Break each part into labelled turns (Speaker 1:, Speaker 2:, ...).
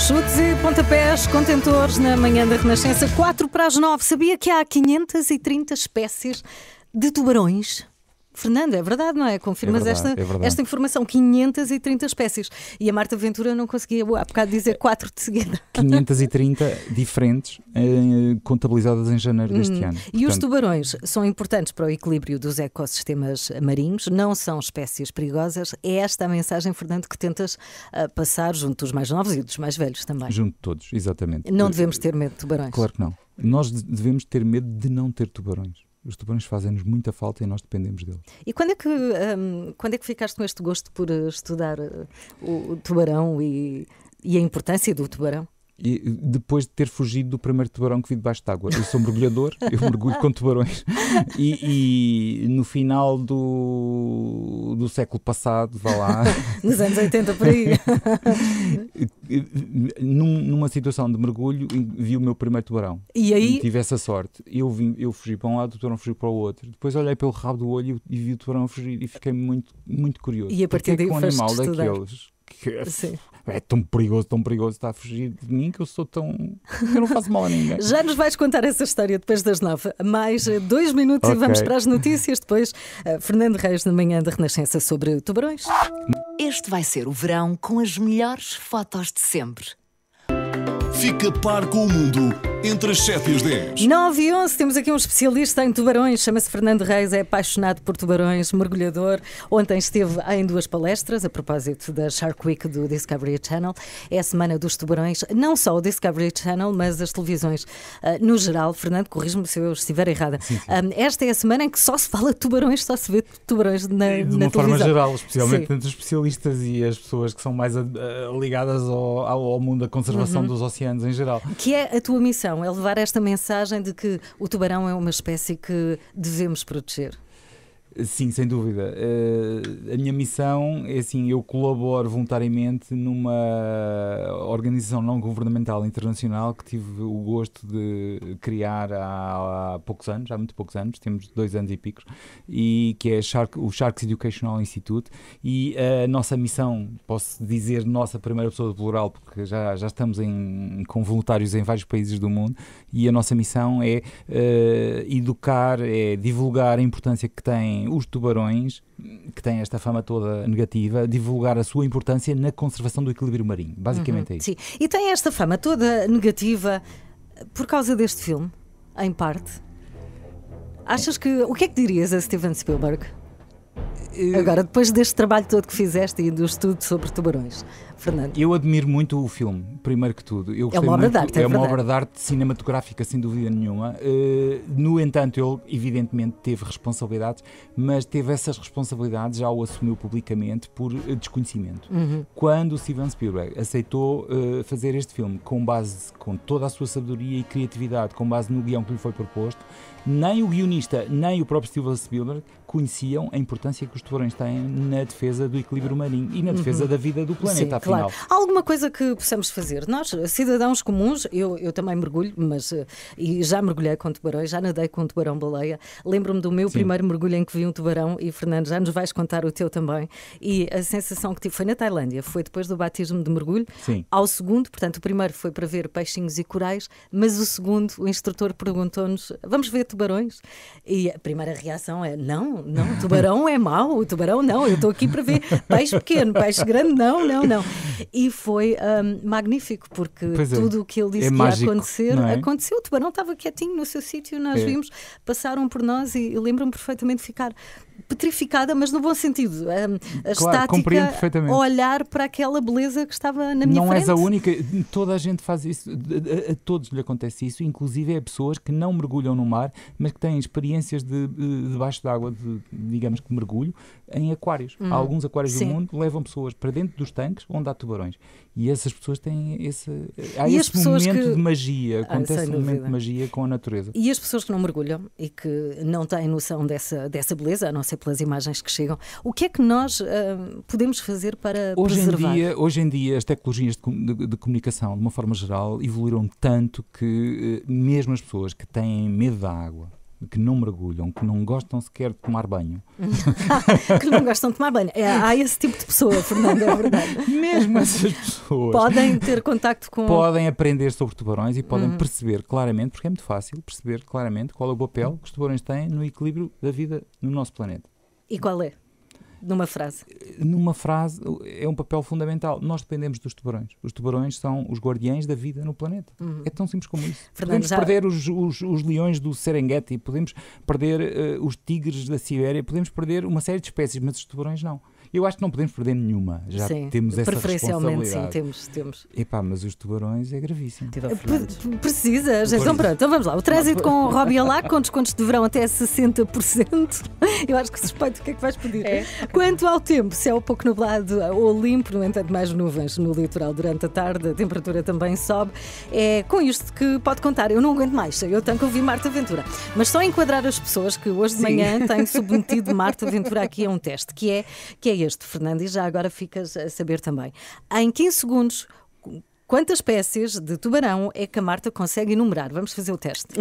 Speaker 1: Chutes e pontapés, contentores na manhã da Renascença, 4 para as 9. Sabia que há 530 espécies de tubarões? Fernando, é verdade, não é? Confirmas esta informação, 530 espécies. E a Marta Ventura não conseguia há bocado dizer 4 de seguida.
Speaker 2: 530 diferentes, contabilizadas em janeiro deste ano.
Speaker 1: E os tubarões são importantes para o equilíbrio dos ecossistemas marinhos, não são espécies perigosas. É esta a mensagem, Fernando, que tentas passar junto dos mais novos e dos mais velhos também.
Speaker 2: Junto de todos, exatamente.
Speaker 1: Não devemos ter medo de tubarões.
Speaker 2: Claro que não. Nós devemos ter medo de não ter tubarões. Os tubarões fazem-nos muita falta e nós dependemos deles.
Speaker 1: E quando é que ficaste com este gosto por estudar o tubarão e a importância do tubarão?
Speaker 2: E depois de ter fugido do primeiro tubarão que vi debaixo d'água. Eu sou mergulhador, eu mergulho com tubarões. E no final do século passado, vá lá...
Speaker 1: Nos anos 80 por aí.
Speaker 2: Numa situação de mergulho, vi o meu primeiro tubarão.
Speaker 1: E aí?
Speaker 2: Tive essa sorte. Eu fugi para um lado, o tubarão fugiu para o outro. Depois olhei pelo rabo do olho e vi o tubarão fugir e fiquei muito, muito curioso.
Speaker 1: E a partir daí
Speaker 2: um
Speaker 1: foste
Speaker 2: animal
Speaker 1: estudar.
Speaker 2: daqueles que é tão perigoso, está a fugir de mim que eu não faço mal a ninguém.
Speaker 1: Já nos vais contar essa história depois das 9. Mais 2 minutos e vamos para as notícias. Depois, Fernando Reis na manhã da Renascença sobre tubarões.
Speaker 3: Este vai ser o verão com as melhores fotos de sempre.
Speaker 4: Fica par com o mundo entre as 7 e as 10.
Speaker 1: 9 e 11, temos aqui um especialista em tubarões, chama-se Fernando Reis, é apaixonado por tubarões, mergulhador. Ontem esteve em 2 palestras a propósito da Shark Week do Discovery Channel. É a semana dos tubarões, não só o Discovery Channel, mas as televisões no geral. Fernando, corrijo-me se eu estiver errada.
Speaker 2: Sim.
Speaker 1: Esta é a semana em que só se fala de tubarões, só se vê tubarões na televisão.
Speaker 2: De uma forma geral, especialmente entre os especialistas e as pessoas que são mais ligadas ao mundo da conservação dos oceanos em geral.
Speaker 1: Que é a tua missão? É levar esta mensagem de que o tubarão é uma espécie que devemos proteger.
Speaker 2: Sim, sem dúvida. A minha missão é assim, eu colaboro voluntariamente numa organização não governamental internacional que tive o gosto de criar há muito poucos anos, temos 2 anos e picos, e que é o Sharks Educational Institute, e a nossa missão, posso dizer nossa primeira pessoa de plural, porque já estamos com voluntários em vários países do mundo, e a nossa missão é educar, é divulgar a importância que têm os tubarões, que têm esta fama toda negativa, divulgar a sua importância na conservação do equilíbrio marinho. Basicamente é isso.
Speaker 1: Sim. E tem esta fama toda negativa por causa deste filme, em parte. Achas que... O que é que dirias a Steven Spielberg? Agora, depois deste trabalho todo que fizeste e do estudo sobre tubarões, Fernando.
Speaker 2: Eu admiro muito o filme, primeiro que tudo.
Speaker 1: É uma obra de arte,
Speaker 2: é uma obra de arte cinematográfica, sem dúvida nenhuma. No entanto, ele evidentemente teve responsabilidades, mas teve essas responsabilidades, já o assumiu publicamente, por desconhecimento. Quando o Steven Spielberg aceitou fazer este filme com toda a sua sabedoria e criatividade, com base no guião que lhe foi proposto, nem o guionista, nem o próprio Steven Spielberg conheciam a importância que os tubarões têm na defesa do equilíbrio marinho e na defesa da vida do planeta.
Speaker 1: Sim,
Speaker 2: afinal.
Speaker 1: Claro. Há alguma coisa que possamos fazer? Nós, cidadãos comuns, eu também mergulho, e já mergulhei com tubarões, já nadei com um tubarão-baleia. Lembro-me do meu primeiro mergulho em que vi um tubarão, e Fernando, já nos vais contar o teu também. E a sensação que tive foi na Tailândia, foi depois do batismo de mergulho.
Speaker 2: Sim.
Speaker 1: Ao segundo, portanto, o primeiro foi para ver peixinhos e corais, mas o segundo, o instrutor perguntou-nos: vamos ver tubarões? E a primeira reação é: não, tubarão é mau, o tubarão não, eu estou aqui para ver peixe pequeno, peixe grande, não. E foi magnífico, porque tudo o que ele disse que ia acontecer, aconteceu. O tubarão estava quietinho no seu sítio, nós vimos, passaram por nós, e lembro-me perfeitamente de ficar petrificada, mas no bom sentido. A estática, olhar para aquela beleza que estava na minha frente.
Speaker 2: Não és a única, toda a gente faz isso, a todos lhe acontece isso, inclusive a pessoas que não mergulham no mar, mas que têm experiências debaixo d'água, digamos que mergulho, em aquários. Alguns aquários do mundo levam pessoas para dentro dos tanques onde há tubarões. E essas pessoas têm esse momento de magia, acontece um momento de magia com a natureza.
Speaker 1: E as pessoas que não mergulham e que não têm noção dessa beleza, a não ser pelas imagens que chegam, o que é que nós podemos fazer para preservar?
Speaker 2: Hoje em dia as tecnologias de comunicação, de uma forma geral, evoluíram tanto que mesmo as pessoas que têm medo da água, que não mergulham, que não gostam sequer de tomar banho.
Speaker 1: Que não gostam de tomar banho. Há esse tipo de pessoa, Fernando, é verdade.
Speaker 2: Mesmo essas pessoas
Speaker 1: Podem ter contacto com...
Speaker 2: podem aprender sobre tubarões e podem perceber claramente, porque é muito fácil perceber claramente qual é o papel que os tubarões têm no equilíbrio da vida no nosso planeta.
Speaker 1: E qual é? Numa frase.
Speaker 2: Numa frase, é um papel fundamental. Nós dependemos dos tubarões. Os tubarões são os guardiães da vida no planeta. É tão simples como isso.
Speaker 1: Fernando,
Speaker 2: podemos perder os leões do Serengeti, podemos perder os tigres da Sibéria, podemos perder uma série de espécies, mas os tubarões não. Eu acho que não podemos perder nenhuma. Já
Speaker 1: sim,
Speaker 2: temos essa
Speaker 1: preferencialmente,
Speaker 2: responsabilidade.
Speaker 1: sim, temos.
Speaker 2: Epá, mas os tubarões é gravíssimo.
Speaker 1: Precisas? Então pronto, então vamos lá. O trânsito com o Robbie Alac, com descontos de verão até 60%. Eu acho que suspeito o que é que vais pedir. Quanto ao tempo, céu pouco nublado ou limpo, no entanto mais nuvens no litoral durante a tarde, a temperatura também sobe. É com isto que pode contar. Eu não aguento mais, eu tenho que ouvir Marta Ventura. Mas só enquadrar as pessoas que hoje de manhã têm submetido Marta Ventura aqui a um teste, que é este, Fernando, e já agora ficas a saber também. Em 15 segundos, quantas espécies de tubarão é que a Marta consegue enumerar? Vamos fazer o teste.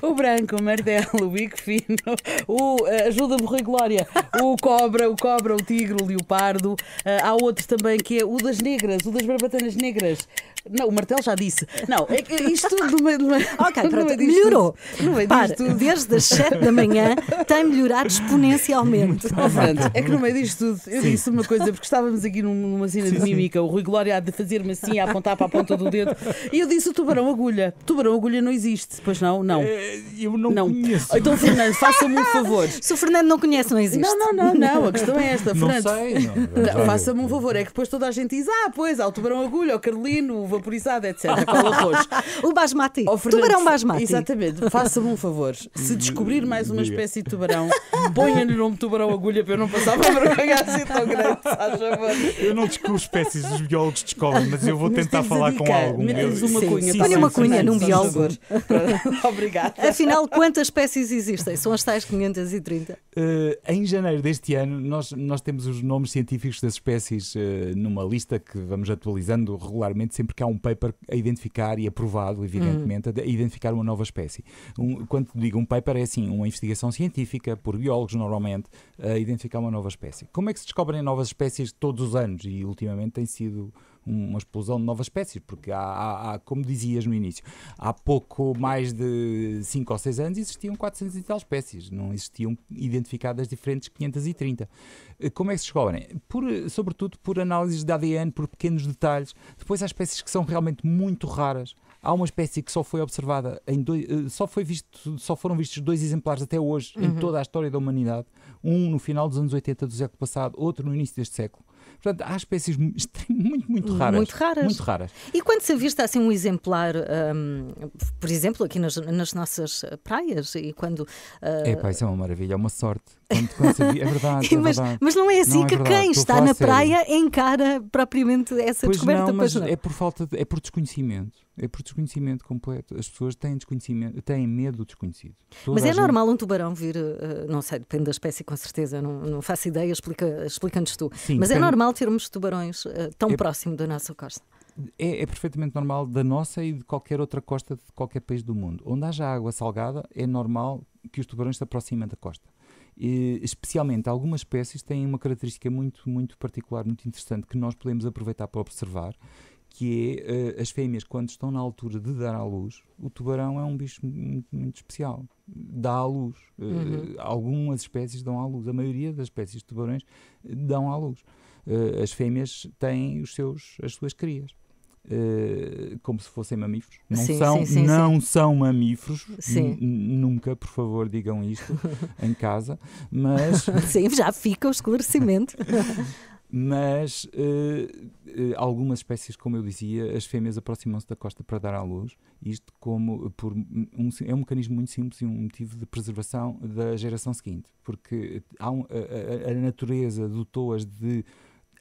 Speaker 5: O branco, o martelo, o bico fino, o ajuda-me Rui Glória, o cobra, o tigre, o leopardo. Há outro também que é o das negras, o das barbatanas negras. Não, o martelo já disse. Não, é que isto tudo
Speaker 1: Ok, pronto, melhorou. Para, desde as 7 da manhã tem melhorado exponencialmente.
Speaker 5: Fernando, é que no meio disto tudo eu disse uma coisa, porque estávamos aqui numa cena de mímica, o Rui Glória há de fazer-me assim, a apontar para a ponta do dedo, e eu disse o tubarão-agulha. Tubarão-agulha não existe, pois não? Não.
Speaker 2: Eu não conheço.
Speaker 5: Então, Fernando, faça-me um favor.
Speaker 1: Se o Fernando não conhece, não existe.
Speaker 5: Não, a questão é esta, Fernando.
Speaker 2: Não sei.
Speaker 5: Faça-me um favor, é que depois toda a gente diz, pois, há o tubarão-agulha, o carlino, o vaporizado, etc. Cola arroz.
Speaker 1: O basmati. Tubarão basmati.
Speaker 5: Exatamente. Faça-me um favor. Se descobrir mais uma espécie de tubarão, ponha-lhe o nome tubarão-agulha para eu não passar uma vergonha assim tão grande.
Speaker 2: Eu não descubro espécies, os biólogos descobrem, mas eu vou tentar falar com algum.
Speaker 5: Menos uma cunha.
Speaker 1: Ponha uma cunha num biólogo.
Speaker 5: Obrigada.
Speaker 1: Afinal, quantas espécies existem? São as tais 530?
Speaker 2: Em janeiro deste ano, nós temos os nomes científicos das espécies numa lista que vamos atualizando regularmente, sempre que há um paper a identificar e aprovado, evidentemente, a identificar uma nova espécie. Quando digo um paper, é assim, uma investigação científica por biólogos, normalmente, a identificar uma nova espécie. Como é que se descobrem novas espécies todos os anos? E ultimamente tem sido uma explosão de novas espécies, porque há, como dizias no início, há pouco mais de 5 ou 6 anos existiam 400 e tal espécies, não existiam identificadas diferentes 530. Como é que se descobrem? Sobretudo por análises de ADN, por pequenos detalhes. Depois há espécies que são realmente muito raras. Há uma espécie que só foi observada só foram vistos 2 exemplares até hoje em toda a história da humanidade. Um no final dos anos 80 do século passado, outro no início deste século. Portanto, há espécies muito raras. Muito raras.
Speaker 1: E quando se avista assim um exemplar, por exemplo, aqui nas nossas praias, e quando...
Speaker 2: Isso é uma maravilha, é uma sorte. Quando se avista, é verdade,
Speaker 1: mas não é assim
Speaker 2: não,
Speaker 1: que quem está na praia encara propriamente essa
Speaker 2: pois
Speaker 1: descoberta.
Speaker 2: Não, mas
Speaker 1: não.
Speaker 2: É por desconhecimento. É por desconhecimento completo. As pessoas têm desconhecimento, têm medo do desconhecido.
Speaker 1: Mas é normal um tubarão vir, não sei, depende da espécie com certeza, não faço ideia, explica-nos tu.
Speaker 2: Sim,
Speaker 1: mas é normal termos tubarões tão próximo da nossa costa?
Speaker 2: É perfeitamente normal da nossa e de qualquer outra costa de qualquer país do mundo. Onde haja água salgada, é normal que os tubarões se aproximem da costa. E, especialmente, algumas espécies têm uma característica muito particular, muito interessante, que nós podemos aproveitar para observar, que é as fêmeas, quando estão na altura de dar à luz. O tubarão é um bicho muito especial, dá à luz. Algumas espécies dão à luz, a maioria das espécies de tubarões dão à luz. As fêmeas têm as suas crias. Como se fossem mamíferos. Não são mamíferos. Nunca, por favor, digam isto em casa. Mas
Speaker 1: sim, já fica o esclarecimento.
Speaker 2: Mas algumas espécies, como eu dizia, as fêmeas aproximam-se da costa para dar à luz. Isto é um mecanismo muito simples e um motivo de preservação da geração seguinte, porque a natureza dotou-as de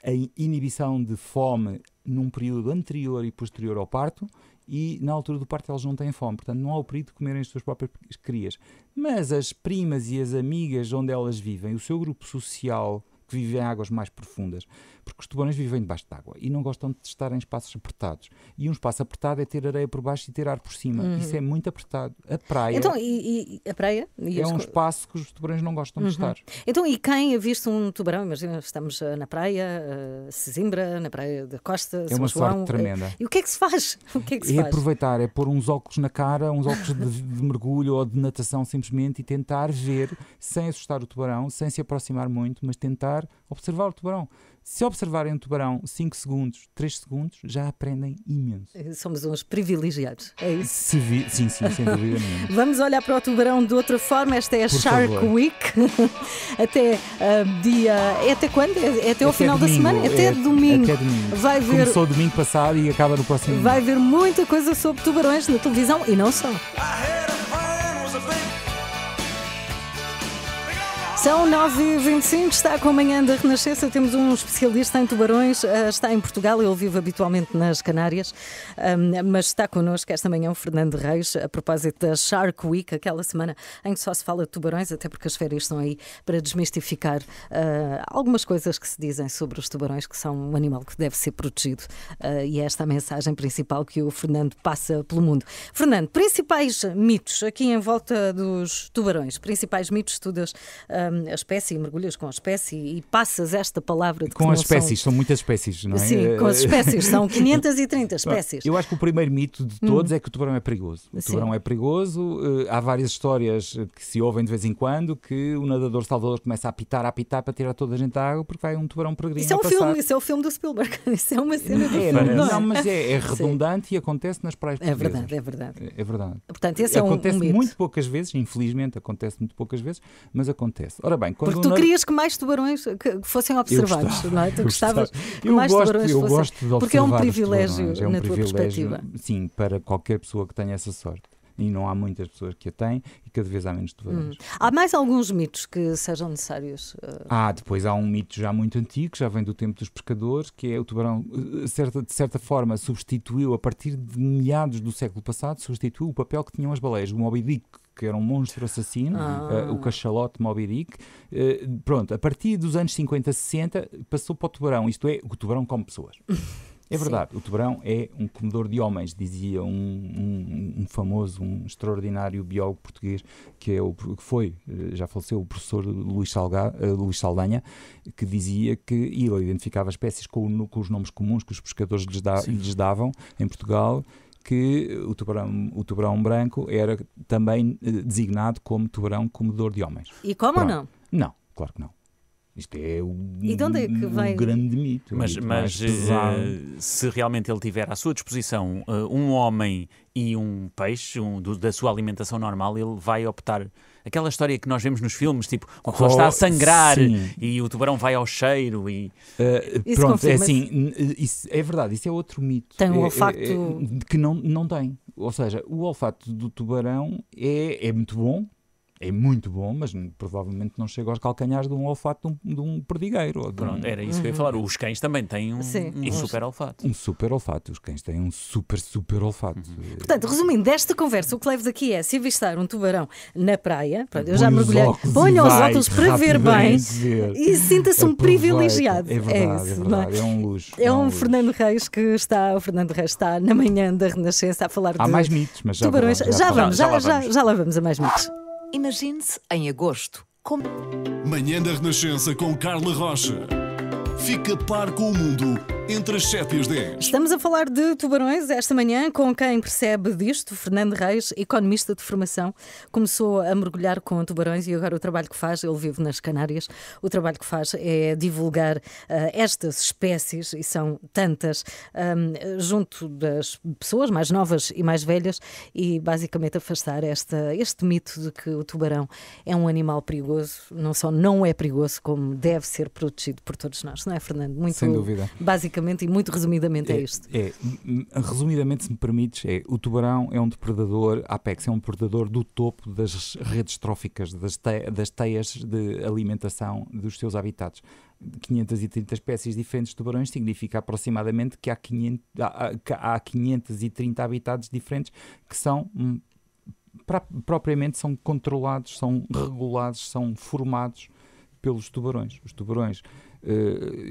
Speaker 2: a inibição de fome num período anterior e posterior ao parto, e na altura do parto elas não têm fome, portanto não há o perigo de comerem as suas próprias crias. Mas as primas e as amigas onde elas vivem, o seu grupo social que vive em águas mais profundas, porque os tubarões vivem debaixo d'água e não gostam de estar em espaços apertados. E um espaço apertado é ter areia por baixo e ter ar por cima. Isso é muito apertado. A praia
Speaker 1: Então, e a praia? E
Speaker 2: é um espaço que os tubarões não gostam de estar.
Speaker 1: Então, e quem avista um tubarão? Imagina, estamos na praia, Sesimbra, na praia da Costa,
Speaker 2: É
Speaker 1: São
Speaker 2: uma
Speaker 1: João.
Speaker 2: sorte tremenda.
Speaker 1: E o que é que se faz? O que é que se
Speaker 2: É
Speaker 1: faz?
Speaker 2: aproveitar, é pôr uns óculos na cara, uns óculos de mergulho ou de natação simplesmente e tentar ver, sem assustar o tubarão, sem se aproximar muito, mas tentar observar o tubarão. Se observarem um tubarão 5 segundos, 3 segundos, já aprendem imenso.
Speaker 1: Somos uns privilegiados, é isso?
Speaker 2: Sim, sem dúvida nenhuma.
Speaker 1: Vamos olhar para o tubarão de outra forma. Esta é a
Speaker 2: Por
Speaker 1: Shark
Speaker 2: favor.
Speaker 1: Week. Até dia. É até quando? É até ao final da
Speaker 2: domingo,
Speaker 1: semana? Até domingo.
Speaker 2: Até domingo.
Speaker 1: Vai ver,
Speaker 2: Começou domingo passado e acaba no próximo
Speaker 1: vai ver muita coisa sobre tubarões na televisão e não só. São 9h25, está com a manhã da Renascença. Temos um especialista em tubarões, está em Portugal, ele vive habitualmente nas Canárias, mas está connosco esta manhã o Fernando Reis, a propósito da Shark Week, aquela semana em que só se fala de tubarões, até porque as férias estão aí para desmistificar algumas coisas que se dizem sobre os tubarões, que são um animal que deve ser protegido, e é esta a mensagem principal que o Fernando passa pelo mundo. Fernando, principais mitos aqui em volta dos tubarões, principais mitos, estudas a espécie, mergulhas com a espécie e passas esta palavra de que
Speaker 2: com
Speaker 1: não
Speaker 2: as espécies, são muitas espécies, não é?
Speaker 1: Sim, com as espécies, são 530 espécies.
Speaker 2: Eu acho que o primeiro mito de todos é que o tubarão é perigoso. O tubarão é perigoso, há várias histórias que se ouvem de vez em quando que o nadador salvador começa a apitar para tirar toda a gente da água porque vai um tubarão peregrino
Speaker 1: Isso é um
Speaker 2: a passar.
Speaker 1: filme, isso é o filme do Spielberg, isso é uma cena do
Speaker 2: É,
Speaker 1: filme, não é?
Speaker 2: não, mas é redundante e acontece nas praias
Speaker 1: É
Speaker 2: portuguesas.
Speaker 1: verdade, é verdade.
Speaker 2: É verdade.
Speaker 1: Portanto, esse é um
Speaker 2: Acontece
Speaker 1: mito.
Speaker 2: muito poucas vezes, infelizmente acontece muito poucas vezes, mas acontece. Ora bem, quando
Speaker 1: Porque tu querias que mais tubarões que fossem observados,
Speaker 2: gostava,
Speaker 1: não é? Tu
Speaker 2: eu
Speaker 1: gostavas
Speaker 2: gostava.
Speaker 1: que mais tubarões
Speaker 2: Eu
Speaker 1: fossem.
Speaker 2: gosto de observar
Speaker 1: Porque é um
Speaker 2: os
Speaker 1: privilégio
Speaker 2: tubarões. É um
Speaker 1: na tua
Speaker 2: privilégio,
Speaker 1: perspectiva.
Speaker 2: sim, para qualquer pessoa que tenha essa sorte. E não há muitas pessoas que a têm e cada vez há menos tubarões.
Speaker 1: Há mais alguns mitos que sejam necessários?
Speaker 2: Depois há um mito já muito antigo, já vem do tempo dos pescadores, que é o tubarão, de certa forma, substituiu, a partir de meados do século passado, substituiu o papel que tinham as baleias. O Moby Dick, que era um monstro assassino, o cachalote Moby Dick. Pronto, a partir dos anos 50, 60, passou para o tubarão, isto é, o tubarão come pessoas. É verdade, o tubarão é um comedor de homens, dizia um famoso, um extraordinário biólogo português, que foi, já faleceu, o professor Luís Saldanha, que dizia que ele identificava espécies com os nomes comuns que os pescadores lhes davam em Portugal, que o tubarão branco era também designado como tubarão comedor de homens.
Speaker 1: E como ou não?
Speaker 2: Não, claro que não. Isto é
Speaker 1: E de onde é que vai?
Speaker 2: grande mito.
Speaker 6: Mas se realmente ele tiver à sua disposição um homem e um peixe da sua alimentação normal, ele vai optar. Aquela história que nós vemos nos filmes, tipo, uma pessoa está a sangrar e o tubarão vai ao cheiro e...
Speaker 2: Pronto, é assim, isso é verdade, isso é outro mito.
Speaker 1: Tem um olfato...
Speaker 2: que não tem. Ou seja, o olfato do tubarão é muito bom. É muito bom, mas provavelmente não chega aos calcanhares de um olfato de um perdigueiro.
Speaker 6: Pronto, era isso que eu ia falar. Os cães também têm um super olfato.
Speaker 2: Um super olfato. Os cães têm um super olfato.
Speaker 1: Portanto, resumindo, desta conversa, o que levo daqui é, se avistar um tubarão na praia, pronto, eu já mergulhei, ponha os óculos para ver bem e sinta-se um privilegiado.
Speaker 2: É verdade,
Speaker 1: isso,
Speaker 2: é verdade. É um luxo.
Speaker 1: É um
Speaker 2: luxo.
Speaker 1: Fernando Reis que está, o Fernando Reis está na manhã da Renascença a falar
Speaker 2: Há
Speaker 1: de
Speaker 2: mais mitos, mas já
Speaker 1: tubarões. Já lá
Speaker 6: vamos.
Speaker 1: vamos a mais mitos.
Speaker 3: Imagine-se em agosto.
Speaker 4: Manhã da Renascença com Carla Rocha. Fica a par com o mundo entre as 7 e as 10.
Speaker 1: Estamos a falar de tubarões esta manhã com quem percebe disto, Fernando Reis, economista de formação. Começou a mergulhar com tubarões e agora o trabalho que faz, ele vive nas Canárias, o trabalho que faz é divulgar estas espécies, e são tantas, junto das pessoas mais novas e mais velhas, e basicamente afastar este mito de que o tubarão é um animal perigoso. Não só não é perigoso, como deve ser protegido por todos nós, não é, Fernando? Muito,
Speaker 2: sem dúvida.
Speaker 1: Basicamente e muito resumidamente é isto.
Speaker 2: Resumidamente, se me permites, o tubarão é um depredador, apex, é um depredador do topo das redes tróficas, das teias de alimentação dos seus habitats. 530 espécies diferentes de tubarões significa aproximadamente que há 530 habitats diferentes que são propriamente são controlados, são regulados, são formados pelos tubarões. Os tubarões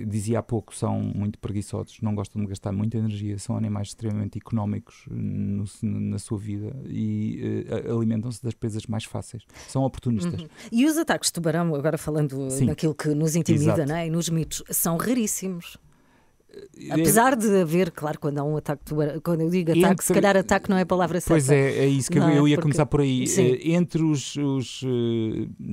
Speaker 2: Dizia há pouco, são muito preguiçosos, não gostam de gastar muita energia, são animais extremamente económicos na sua vida e alimentam-se das presas mais fáceis. São oportunistas.
Speaker 1: E os ataques de tubarão, agora falando naquilo que nos intimida, não é? E nos mitos, são raríssimos. Apesar de haver, claro, quando há um ataque de tubarão, quando eu digo ataque, se calhar ataque não é a palavra certa.
Speaker 2: Pois é isso que eu ia começar por aí.
Speaker 1: Sim.
Speaker 2: Entre os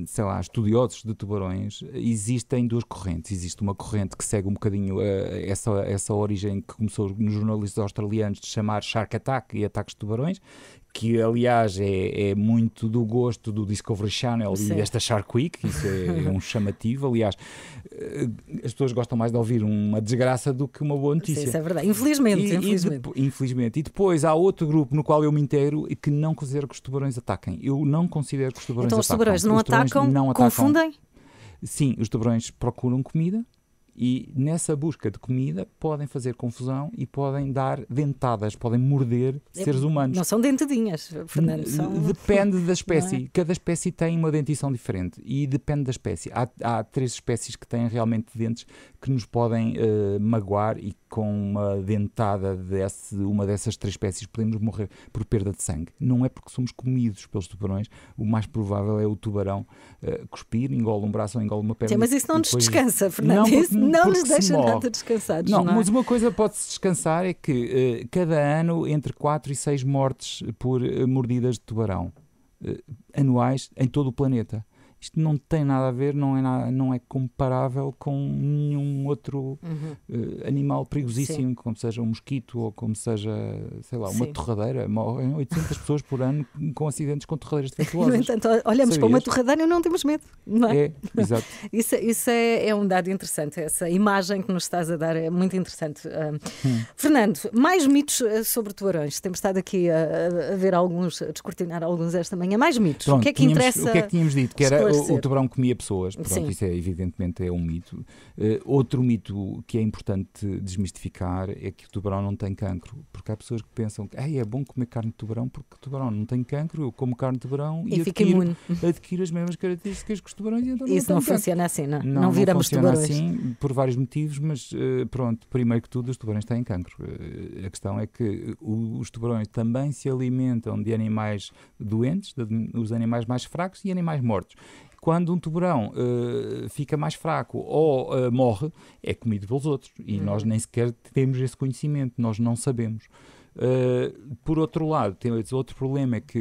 Speaker 2: sei lá, estudiosos de tubarões, existem duas correntes. Existe uma corrente que segue um bocadinho essa origem que começou nos jornalistas australianos de chamar Shark Attack e ataques de tubarões, que aliás é muito do gosto do Discovery Channel e desta Shark Week, isso é um chamativo. Aliás, as pessoas gostam mais de ouvir uma desgraça do que uma boa notícia.
Speaker 1: Sim, isso é verdade. Infelizmente.
Speaker 2: Infelizmente. E depois há outro grupo no qual eu me integro e que não considero que os tubarões ataquem. Eu não considero que os tubarões
Speaker 1: atacam. Então os tubarões não atacam, confundem?
Speaker 2: Sim, os tubarões procuram comida. E nessa busca de comida podem fazer confusão e podem dar dentadas, podem morder seres humanos.
Speaker 1: Não são dentadinhas, Fernando.
Speaker 2: Depende da espécie. Cada espécie tem uma dentição diferente e depende da espécie. Há 3 espécies que têm realmente dentes que nos podem magoar e com uma dentada uma dessas 3 espécies podemos morrer por perda de sangue. Não é porque somos comidos pelos tubarões, o mais provável é o tubarão cuspir, engole um braço ou engole uma perna.
Speaker 1: Sim, mas isso não nos descansa, Fernando. Não nos deixa nada descansados.
Speaker 2: Não, mas uma coisa pode-se descansar é que cada ano entre 4 e 6 mortes por mordidas de tubarão anuais em todo o planeta. Isto não tem nada a ver, não é comparável com nenhum outro animal perigosíssimo, como seja um mosquito ou como seja, sei lá, uma torradeira. Morrem 800 pessoas por ano com acidentes com torradeiras defeituosas.
Speaker 1: No entanto, olhamos para uma torradeira e não temos medo, não é?
Speaker 2: É, exato.
Speaker 1: Isso é um dado interessante, essa imagem que nos estás a dar é muito interessante. Fernando, mais mitos sobre tubarões. Temos estado aqui a ver alguns, a descortinar alguns esta manhã. Mais mitos.
Speaker 2: Pronto,
Speaker 1: o que é que interessa?
Speaker 2: O que é que tínhamos dito? Que era o tubarão comia pessoas.
Speaker 1: Sim.
Speaker 2: Pronto, isso evidentemente é um mito. Outro mito que é importante desmistificar é que o tubarão não tem cancro. Porque há pessoas que pensam que é bom comer carne de tubarão porque o tubarão não tem cancro, eu como carne de tubarão e adquiro as mesmas características que os tubarões. Então
Speaker 1: isso não funciona assim, não viramos
Speaker 2: funciona
Speaker 1: tubarões.
Speaker 2: Assim, por vários motivos, mas pronto, primeiro que tudo os tubarões têm cancro. A questão é que os tubarões também se alimentam de animais doentes, os animais mais fracos e animais mortos. Quando um tubarão fica mais fraco ou morre, é comido pelos outros. E nós nem sequer temos esse conhecimento, nós não sabemos. Por outro lado, temos outro problema, é que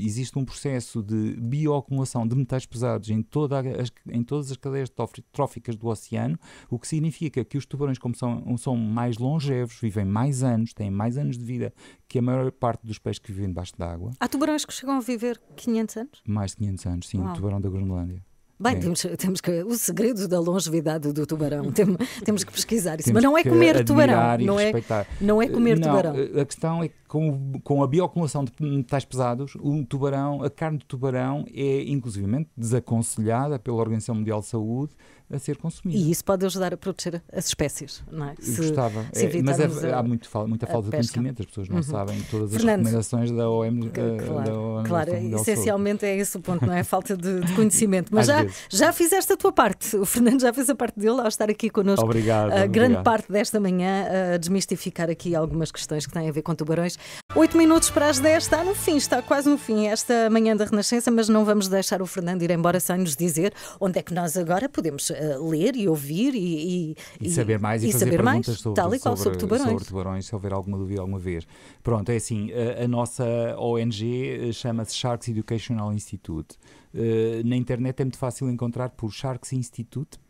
Speaker 2: existe um processo de bioacumulação de metais pesados em todas as cadeias tróficas do oceano, o que significa que os tubarões, como são mais longevos, vivem mais anos, têm mais anos de vida que a maior parte dos peixes que vivem debaixo d'água.
Speaker 1: Há tubarões que chegam a viver 500 anos?
Speaker 2: Mais de 500 anos, sim. Uau. O tubarão da Groenlândia.
Speaker 1: Bem, temos que. O segredo da longevidade do tubarão. Temos que pesquisar isso. Mas não é comer tubarão. Não é comer tubarão.
Speaker 2: A questão é que com a bioacumulação de metais pesados, a carne de tubarão é inclusivamente desaconselhada pela Organização Mundial de Saúde a ser consumida.
Speaker 1: E isso pode ajudar a proteger as espécies, não é?
Speaker 2: Gostava. Mas há muita falta de conhecimento, as pessoas não sabem todas as recomendações da OMS.
Speaker 1: Claro, essencialmente é esse o ponto, não é? Falta de conhecimento. Mas já fizeste a tua parte. O Fernando já fez a parte dele ao estar aqui connosco.
Speaker 2: Obrigado.
Speaker 1: Grande parte desta manhã a desmistificar aqui algumas questões que têm a ver com tubarões. 8 minutos para as 10, está no fim, está quase no fim esta manhã da Renascença, mas não vamos deixar o Fernando ir embora sem nos dizer onde é que nós agora podemos ler e ouvir e
Speaker 2: saber mais e fazer perguntas
Speaker 1: sobre
Speaker 2: tubarões, se houver alguma dúvida alguma vez. Pronto, é assim, a nossa ONG chama-se Sharks Educational Institute. Na internet é muito fácil encontrar por sharksinstitute.org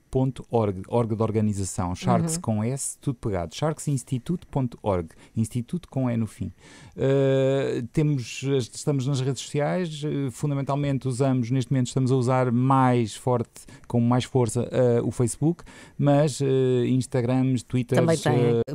Speaker 2: de organização, Sharks com S, tudo pegado, sharksinstitute.org, instituto com E no fim. Estamos nas redes sociais, fundamentalmente neste momento estamos a usar com mais força o Facebook, mas Instagrams, Twitter,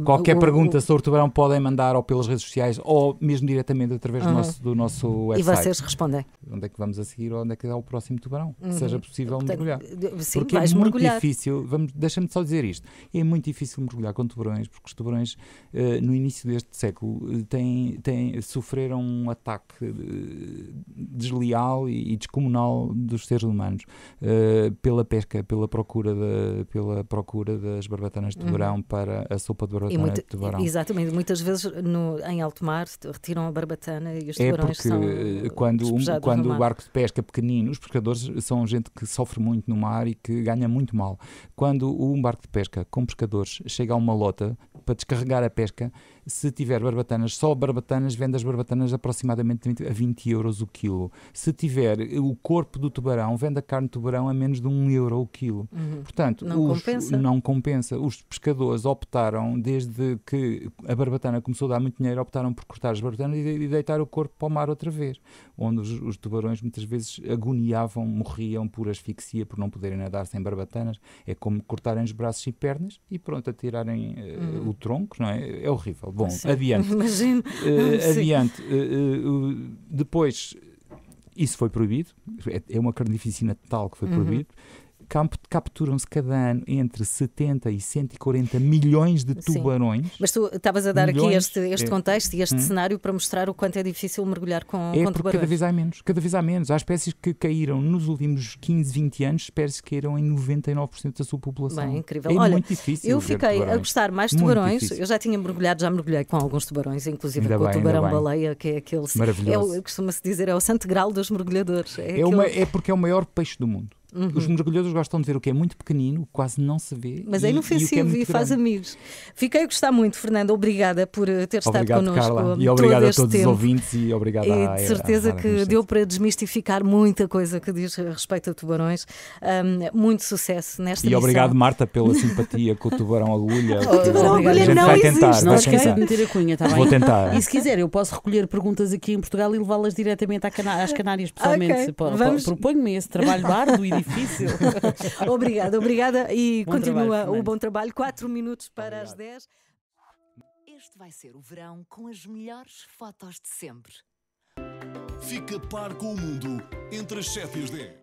Speaker 2: qualquer pergunta sobre o tubarão podem mandar ou pelas redes sociais ou mesmo diretamente através do nosso website.
Speaker 1: E vocês respondem.
Speaker 2: Onde é que vamos a seguir ou onde é que é o próximo tubarão? Seja possível mergulhar.
Speaker 1: Sim,
Speaker 2: porque
Speaker 1: vais mergulhar.
Speaker 2: difícil, deixa-me só dizer isto, é muito difícil mergulhar com tubarões, porque os tubarões no início deste século sofreram um ataque desleal e descomunal dos seres humanos pela pesca, pela procura das barbatanas de tubarão para a sopa de barbatana de tubarão.
Speaker 1: Exatamente, muitas vezes em alto mar retiram a barbatana e os tubarões são
Speaker 2: quando
Speaker 1: despejados
Speaker 2: o barco de pesca pequenino, os pescadores são gente que sofre muito no mar e que ganha muito mal. Quando um barco de pesca com pescadores chega a uma lota para descarregar a pesca, se tiver barbatanas, só barbatanas, vende as barbatanas aproximadamente a 20 euros o quilo. Se tiver o corpo do tubarão, vende a carne de tubarão a menos de 1 euro o quilo. Portanto, não compensa. Os pescadores optaram, desde que a barbatana começou a dar muito dinheiro, optaram por cortar as barbatanas e deitar o corpo para o mar outra vez, onde os tubarões muitas vezes agoniavam, morriam por asfixia, por não poderem nadar sem barbatanas. É como cortarem os braços e pernas e pronto, atirarem o tronco, não é? É horrível. Bom,
Speaker 1: sim,
Speaker 2: adiante.
Speaker 1: Imagino.
Speaker 2: Adiante. Depois, isso foi proibido. É uma carnificina tal que foi proibido. Capturam-se cada ano entre 70 e 140 milhões de tubarões.
Speaker 1: Mas tu estavas a dar aqui este contexto e este cenário para mostrar o quanto é difícil mergulhar com tubarões.
Speaker 2: Cada vez há menos. Há espécies que caíram nos últimos 15, 20 anos, espécies que caíram em 99% da sua população.
Speaker 1: Bem, incrível.
Speaker 2: É
Speaker 1: Olha,
Speaker 2: muito difícil.
Speaker 1: Eu fiquei a gostar mais de tubarões. Eu já tinha mergulhado, já mergulhei com alguns tubarões, inclusive com o tubarão-baleia, que é aquele...
Speaker 2: Maravilhoso.
Speaker 1: Costuma-se dizer, é o santo grau dos mergulhadores.
Speaker 2: É porque é o maior peixe do mundo. Os mergulhadores gostam de ver o que é muito pequenino, quase não se vê.
Speaker 1: Mas é inofensivo e faz amigos. Fiquei a gostar muito, Fernando. Obrigada por ter estado connosco.
Speaker 2: Carla. E obrigado a todos os ouvintes e obrigado
Speaker 1: à de certeza que deu para desmistificar muita coisa que diz respeito a tubarões. Muito sucesso nesta missão.
Speaker 2: E obrigado, Marta, pela simpatia com o tubarão-agulha.
Speaker 1: O tubarão-agulha não existe.
Speaker 5: Não esqueça de meter a cunha, está bem?
Speaker 2: Vou tentar.
Speaker 5: E se quiser, eu posso recolher perguntas aqui em Portugal e levá-las diretamente às Canárias, pessoalmente.
Speaker 1: Okay.
Speaker 5: Proponho-me esse trabalho árduo e difícil.
Speaker 1: Obrigada e
Speaker 5: Bom
Speaker 1: continua
Speaker 5: trabalho,
Speaker 1: o bom trabalho. 4 minutos para as 10.
Speaker 3: Este vai ser o verão com as melhores fotos de sempre.
Speaker 4: Fica par com o mundo entre as 7 e as 10.